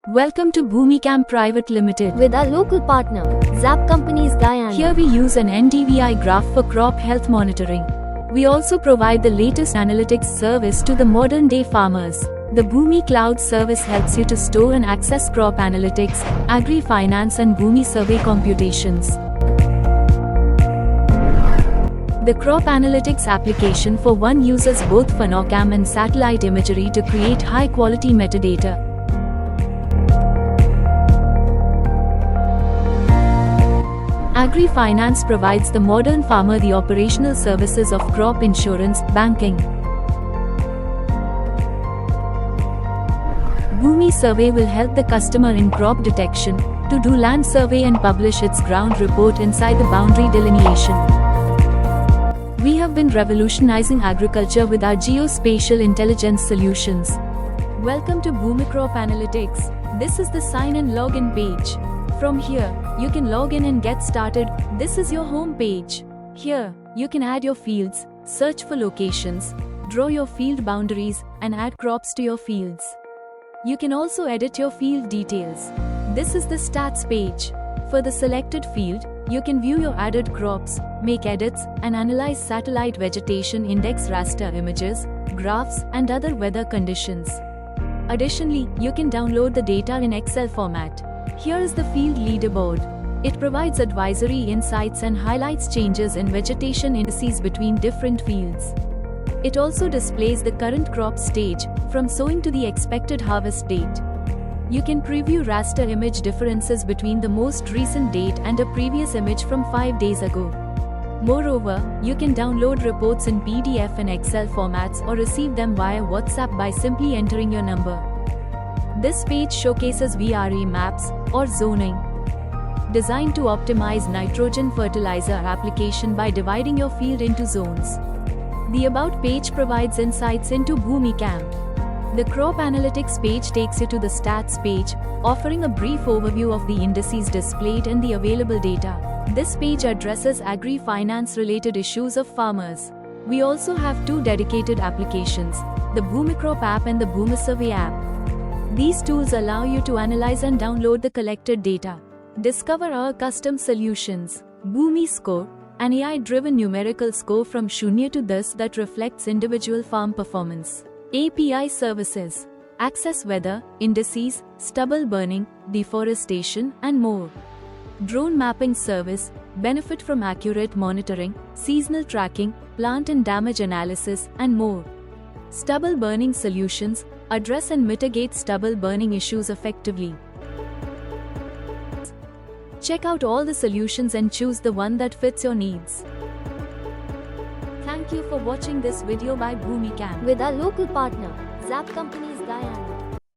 Welcome to Bhumicam Private Limited. With our local partner, Zap Companies Guyana. Here we use an NDVI graph for crop health monitoring. We also provide the latest analytics service to the modern day farmers. The Bhumi Cloud service helps you to store and access crop analytics, agri-finance and Bhumi survey computations. The crop analytics application for one uses both phenocam and satellite imagery to create high-quality metadata. Agri-finance provides the modern farmer the operational services of crop insurance, banking. Bhumi Survey will help the customer in crop detection, to do land survey and publish its ground report inside the boundary delineation. We have been revolutionizing agriculture with our geospatial intelligence solutions. Welcome to Bhumi Crop Analytics. This is the sign and login page. From here, you can log in and get started. This is your home page. Here, you can add your fields, search for locations, draw your field boundaries, and add crops to your fields. You can also edit your field details. This is the stats page. For the selected field, you can view your added crops, make edits, and analyze satellite vegetation index raster images, graphs, and other weather conditions. Additionally, you can download the data in Excel format. Here is the field leaderboard. It provides advisory insights and highlights changes in vegetation indices between different fields. It also displays the current crop stage, from sowing to the expected harvest date. You can preview raster image differences between the most recent date and a previous image from 5 days ago. Moreover, you can download reports in PDF and Excel formats or receive them via WhatsApp by simply entering your number. This page showcases VRE maps, or zoning, designed to optimize nitrogen fertilizer application by dividing your field into zones. The About page provides insights into Bhumicam. The Crop Analytics page takes you to the Stats page, offering a brief overview of the indices displayed and the available data. This page addresses agri-finance related issues of farmers. We also have two dedicated applications, the Bhumicrop app and the Bhumi Survey app. These tools allow you to analyze and download the collected data. Discover our custom solutions. Bhumi Score, an AI-driven numerical score from Shunya to Das that reflects individual farm performance. API services. Access weather, indices, stubble burning, deforestation, and more. Drone mapping service. Benefit from accurate monitoring, seasonal tracking, plant and damage analysis, and more. Stubble burning solutions. Address and mitigate stubble burning issues effectively. Check out all the solutions and choose the one that fits your needs. Thank you for watching this video by Bhumicam. With our local partner, Zap Companies Guyana.